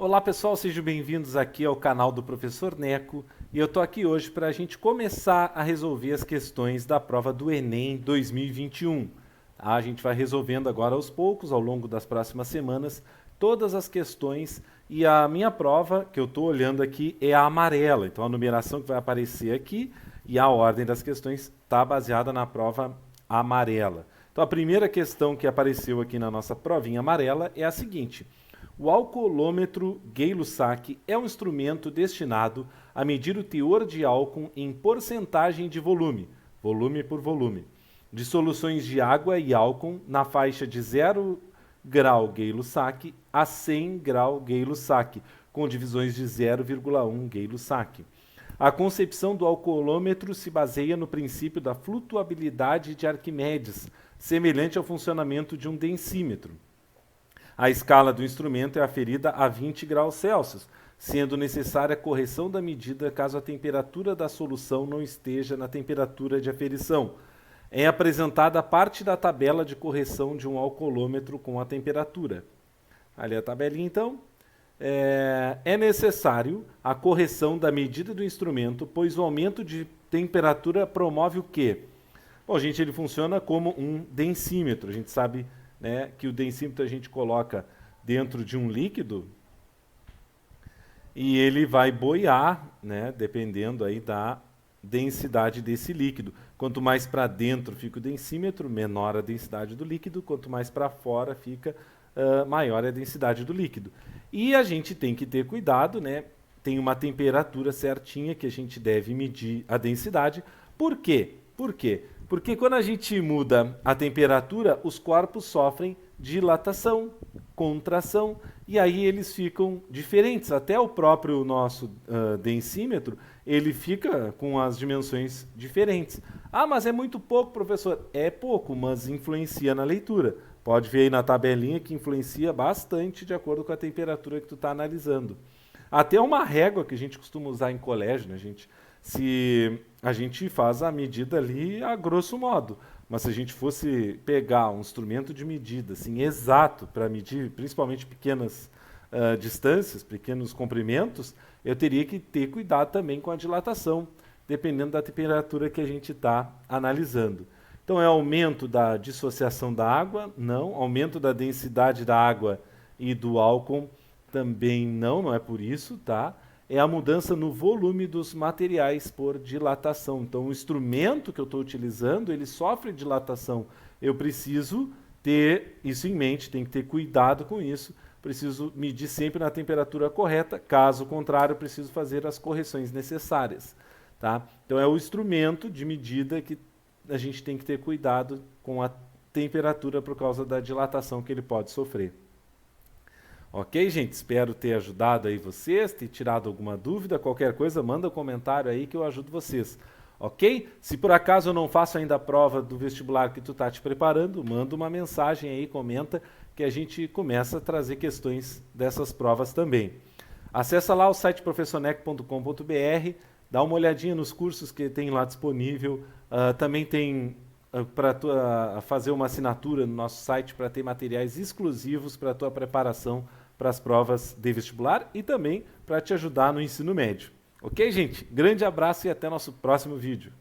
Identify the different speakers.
Speaker 1: Olá pessoal, sejam bem-vindos aqui ao canal do Professor Neco e eu estou aqui hoje para a gente começar a resolver as questões da prova do Enem 2021. A gente vai resolvendo agora aos poucos, ao longo das próximas semanas, todas as questões e a minha prova, que eu estou olhando aqui, é a amarela. Então a numeração que vai aparecer aqui e a ordem das questões está baseada na prova amarela. Então a primeira questão que apareceu aqui na nossa provinha amarela é a seguinte: o alcoolômetro Gay-Lussac é um instrumento destinado a medir o teor de álcool em porcentagem de volume, volume por volume, de soluções de água e álcool na faixa de 0 grau Gay-Lussac a 100 grau Gay-Lussac, com divisões de 0,1 Gay-Lussac. A concepção do alcoolômetro se baseia no princípio da flutuabilidade de Arquimedes, semelhante ao funcionamento de um densímetro. A escala do instrumento é aferida a 20 graus Celsius, sendo necessária a correção da medida caso a temperatura da solução não esteja na temperatura de aferição. É apresentada parte da tabela de correção de um alcoolômetro com a temperatura. Ali a tabelinha, então. É necessário a correção da medida do instrumento, pois o aumento de temperatura promove o quê? Bom, gente, ele funciona como um densímetro. A gente sabe, né, que o densímetro a gente coloca dentro de um líquido e ele vai boiar, né, dependendo aí da densidade desse líquido. Quanto mais para dentro fica o densímetro, menor a densidade do líquido. Quanto mais para fora fica, maior a densidade do líquido. E a gente tem que ter cuidado, né? Tem uma temperatura certinha que a gente deve medir a densidade. Por quê? Por quê? Porque quando a gente muda a temperatura, os corpos sofrem dilatação, contração, e aí eles ficam diferentes. Até o próprio nosso densímetro, ele fica com as dimensões diferentes. Ah, mas é muito pouco, professor. É pouco, mas influencia na leitura. Pode ver aí na tabelinha que influencia bastante de acordo com a temperatura que tu está analisando. Até uma régua que a gente costuma usar em colégio, né, gente? Se a gente faz a medida ali a grosso modo, mas se a gente fosse pegar um instrumento de medida assim, exato para medir principalmente pequenas distâncias, pequenos comprimentos, eu teria que ter cuidado também com a dilatação, dependendo da temperatura que a gente está analisando. Então é aumento da dissociação da água? Não. Aumento da densidade da água e do álcool? Também não, não é por isso, tá? É a mudança no volume dos materiais por dilatação. Então, o instrumento que eu estou utilizando, ele sofre dilatação. Eu preciso ter isso em mente, tem que ter cuidado com isso. Preciso medir sempre na temperatura correta, caso contrário, eu preciso fazer as correções necessárias. Tá? Então, é o instrumento de medida que a gente tem que ter cuidado com a temperatura por causa da dilatação que ele pode sofrer. Ok, gente? Espero ter ajudado aí vocês, ter tirado alguma dúvida. Qualquer coisa, manda um comentário aí que eu ajudo vocês. Ok? Se por acaso eu não faço ainda a prova do vestibular que tu está te preparando, manda uma mensagem aí, comenta, que a gente começa a trazer questões dessas provas também. Acessa lá o site professorneco.com.br, dá uma olhadinha nos cursos que tem lá disponível. Também tem para fazer uma assinatura no nosso site para ter materiais exclusivos para a tua preparação para as provas de vestibular e também para te ajudar no ensino médio. Ok, gente? Grande abraço e até nosso próximo vídeo.